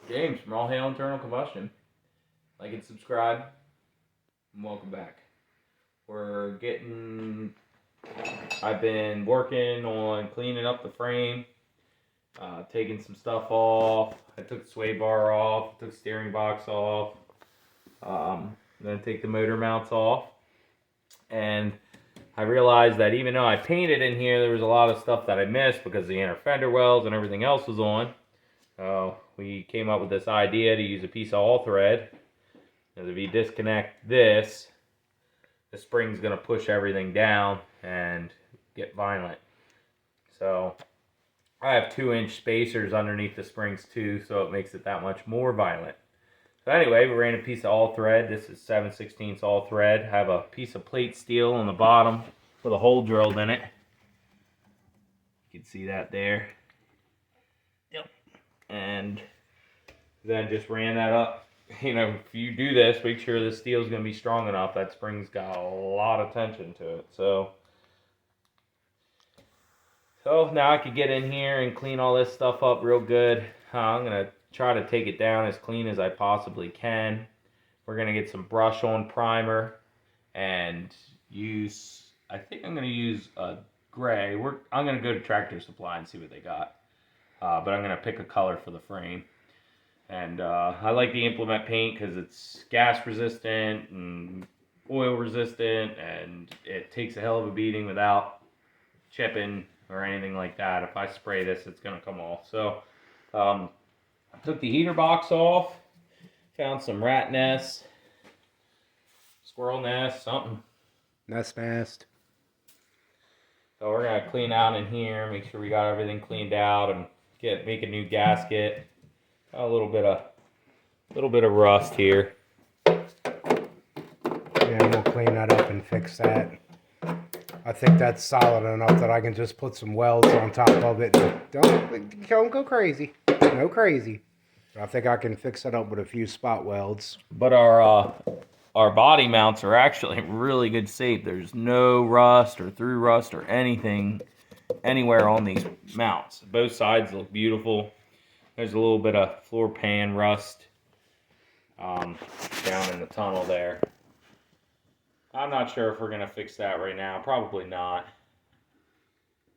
James from All Hail Internal Combustion. Like and subscribe, and welcome back. I've been working on cleaning up the frame, taking some stuff off. I took the sway bar off, took the steering box off, then take the motor mounts off. And I realized that even though I painted in here, there was a lot of stuff that I missed because the inner fender wells and everything else was on. So we came up with this idea to use a piece of all thread. Because if you disconnect this, the spring's going to push everything down and get violent. So I have 2-inch spacers underneath the springs too, so it makes it that much more violent. So anyway, we ran a piece of all thread. This is 7/16 all thread. I have a piece of plate steel on the bottom with a hole drilled in it. You can see that there. Yep. And then just ran that up. You know, if you do this, make sure the steel is going to be strong enough. That spring's got a lot of tension to it. So now I could get in here and clean all this stuff up real good. I'm going to try to take it down as clean as I possibly can. We're going to get some brush on primer and I think I'm going to use a gray. I'm going to go to Tractor Supply and see what they got. But I'm going to pick a color for the frame. And I like the implement paint because it's gas resistant and oil resistant, and it takes a hell of a beating without chipping or anything like that. If I spray this, it's going to come off. So I took the heater box off, found some rat nests, squirrel nests, something. Nest. So we're going to clean out in here, make sure we got everything cleaned out, and make a new gasket. Got a little bit of rust here. Yeah, we'll clean that up and fix that. I think that's solid enough that I can just put some welds on top of it. Don't go crazy. No crazy. I think I can fix it up with a few spot welds. But our body mounts are actually in really good shape. There's no rust or through rust or anything anywhere on these mounts. Both sides look beautiful. There's a little bit of floor pan rust down in the tunnel there. I'm not sure if we're going to fix that right now. Probably not.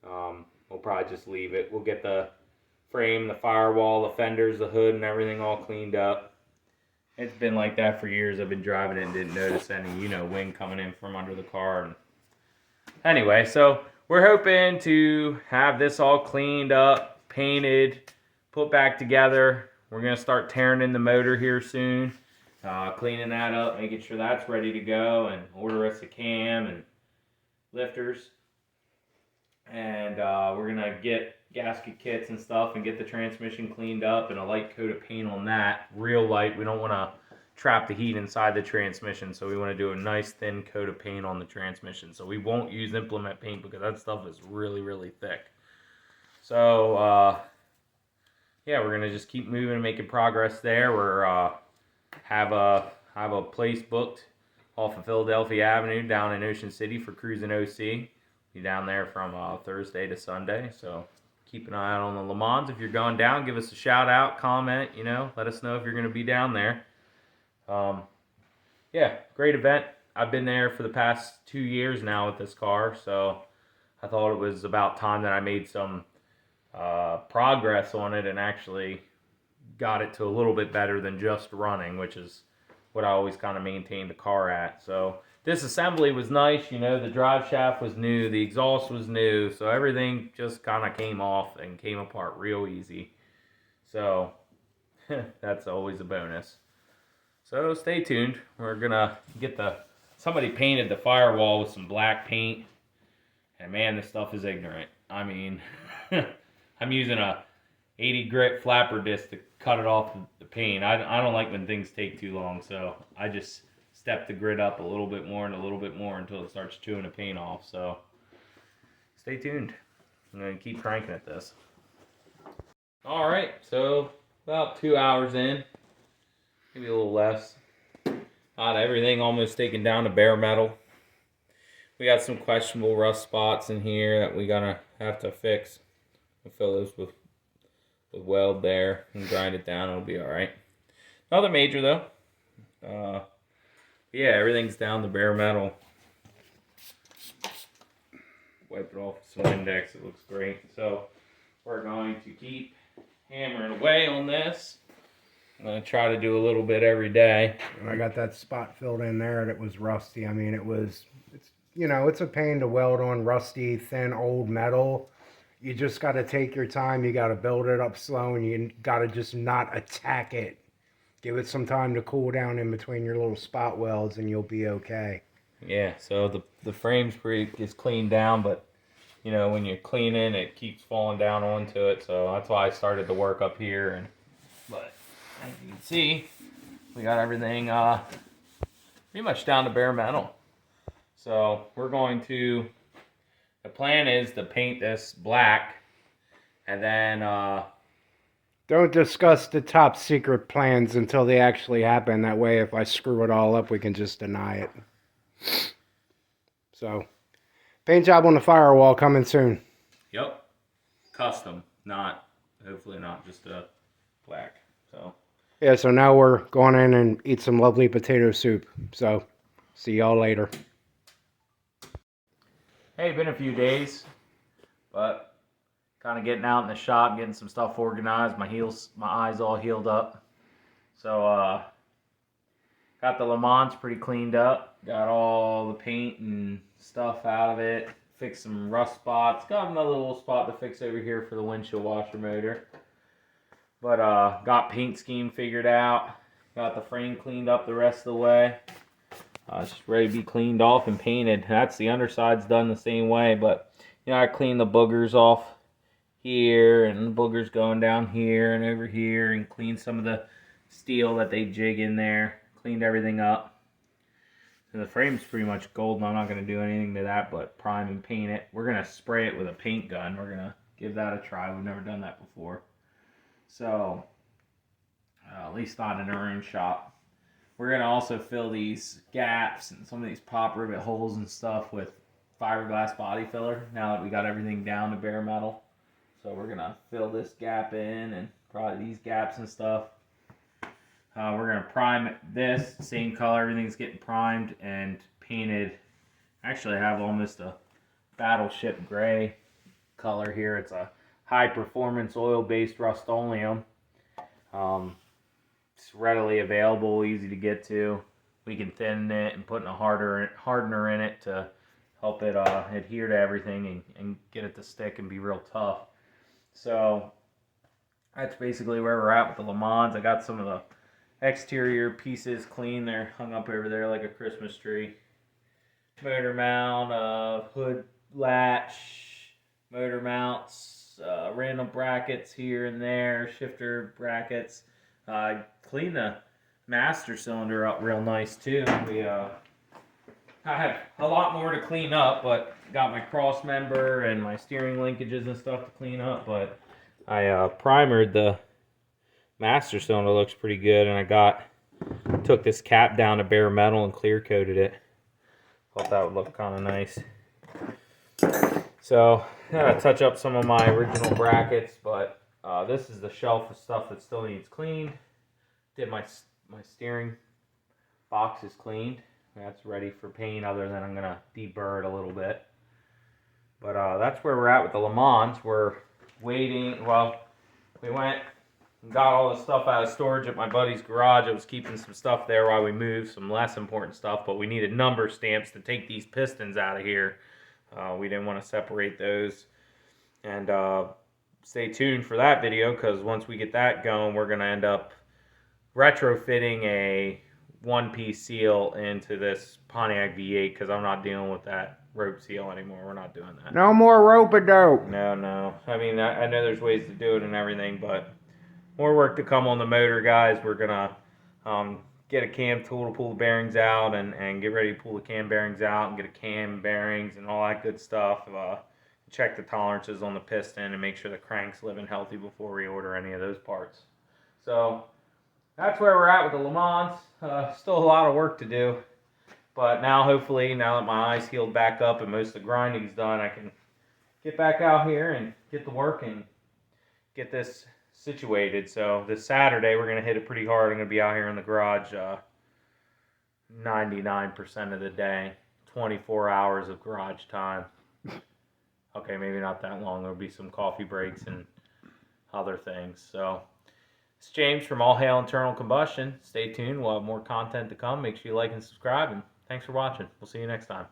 We'll probably just leave it. We'll get the frame, the firewall, the fenders, the hood, and everything all cleaned up. It's been like that for years. I've been driving it and didn't notice any, wind coming in from under the car. Anyway, so we're hoping to have this all cleaned up, painted, put back together. We're going to start tearing in the motor here soon. Cleaning that up, making sure that's ready to go, and order us a cam and lifters. And we're going to get gasket kits and stuff and get the transmission cleaned up and a light coat of paint on that. Real light. We don't want to trap the heat inside the transmission, so we want to do a nice thin coat of paint on the transmission. So we won't use implement paint because that stuff is really, really thick. So yeah, we're gonna just keep moving and making progress there. We're have a place booked off of Philadelphia Avenue down in Ocean City for cruising OC. Be down there from Thursday to Sunday. So keep an eye out on the LeMans. If you're going down, give us a shout out, comment. Let us know if you're gonna be down there. Yeah, great event. I've been there for the past 2 years now with this car, so I thought it was about time that I made some progress on it and actually got it to a little bit better than just running, which is what I always kind of maintained the car at. So this assembly was nice. The drive shaft was new, the exhaust was new, so everything just kind of came off and came apart real easy. So that's always a bonus. So stay tuned. We're gonna get somebody painted the firewall with some black paint, and man, this stuff is ignorant. I mean, I'm using a 80 grit flapper disc to cut it off the paint. I don't like when things take too long, so I just step the grit up a little bit more and a little bit more until it starts chewing the paint off. So stay tuned. I'm going to keep cranking at this. Alright, so about 2 hours in, maybe a little less. Got everything almost taken down to bare metal. We got some questionable rust spots in here that we have to fix. We'll fill those with the weld there and grind it down. It'll be all right. Nothing major though. Yeah, everything's down to bare metal. Wipe it off with some Windex. It looks great. So we're going to keep hammering away on this. I'm going to try to do a little bit every day. And I got that spot filled in there that was rusty. I mean, it's a pain to weld on rusty, thin, old metal. You just got to take your time. You got to build it up slow, and you got to just not attack it. Give it some time to cool down in between your little spot welds, and you'll be okay. Yeah, so the frame's is cleaned down, but you know, when you're cleaning, it keeps falling down onto it. So that's why I started to work up here. But as you can see, we got everything pretty much down to bare metal. So we're going to, the plan is to paint this black, and then don't discuss the top secret plans until they actually happen. That way, if I screw it all up, we can just deny it. So, paint job on the firewall coming soon. Yep, custom, hopefully not just a black. So yeah, so now we're going in and eat some lovely potato soup. So, see y'all later. Hey, been a few days, but kind of getting out in the shop, getting some stuff organized. My eyes all healed up. So, got the LeMans pretty cleaned up. Got all the paint and stuff out of it. Fixed some rust spots. Got another little spot to fix over here for the windshield washer motor. But, got paint scheme figured out. Got the frame cleaned up the rest of the way. It's just ready to be cleaned off and painted. That's the underside's done the same way, but, you know, I cleaned the boogers off here, and the boogers going down here and over here, and cleaned some of the steel that they jig in there. Cleaned everything up. And the frame's pretty much golden. I'm not going to do anything to that but prime and paint it. We're going to spray it with a paint gun. We're going to give that a try. We've never done that before. So, at least not in our own shop. We're going to also fill these gaps and some of these pop rivet holes and stuff with fiberglass body filler now that we got everything down to bare metal. So we're going to fill this gap in and probably these gaps and stuff. We're going to prime this, same color, everything's getting primed and painted. Actually, I have almost a battleship gray color here. It's a high performance oil-based Rust-Oleum. It's readily available, easy to get to. We can thin it and put a hardener in it to help it adhere to everything and get it to stick and be real tough. So that's basically where we're at with the LeMans. I got some of the exterior pieces clean. They're hung up over there like a Christmas tree. Motor mount, hood latch, motor mounts, random brackets here and there, shifter brackets. Clean the master cylinder up real nice too. I have a lot more to clean up, but got my cross member and my steering linkages and stuff to clean up. But I primered the master cylinder. Looks pretty good, and I took this cap down to bare metal and clear coated it. Thought that would look kind of nice. So I gotta touch up some of my original brackets, but this is the shelf of stuff that still needs cleaned. Did my steering box is cleaned. That's ready for paint, other than I'm going to deburr it a little bit. But that's where we're at with the LeMans. We're waiting. Well, we went and got all the stuff out of storage at my buddy's garage. I was keeping some stuff there while we moved, some less important stuff, but we needed number stamps to take these pistons out of here. We didn't want to separate those. And stay tuned for that video, because once we get that going, we're going to end up retrofitting a one-piece seal into this Pontiac V8, because I'm not dealing with that rope seal anymore. We're not doing that. No more rope-a-dope. No. I mean, I know there's ways to do it and everything, but more work to come on the motor, guys. We're going to get a cam tool to pull the bearings out and get ready to pull the cam bearings out and get a cam bearings and all that good stuff. Check the tolerances on the piston and make sure the crank's living healthy before we order any of those parts. So that's where we're at with the LeMans. Still a lot of work to do, but now hopefully, now that my eyes healed back up and most of the grinding's done, I can get back out here and get to work and get this situated. So this Saturday we're gonna hit it pretty hard. I'm gonna be out here in the garage 99% of the day, 24 hours of garage time. Okay, maybe not that long. There'll be some coffee breaks and other things. So it's James from All Hail Internal Combustion. Stay tuned. We'll have more content to come. Make sure you like and subscribe. And thanks for watching. We'll see you next time.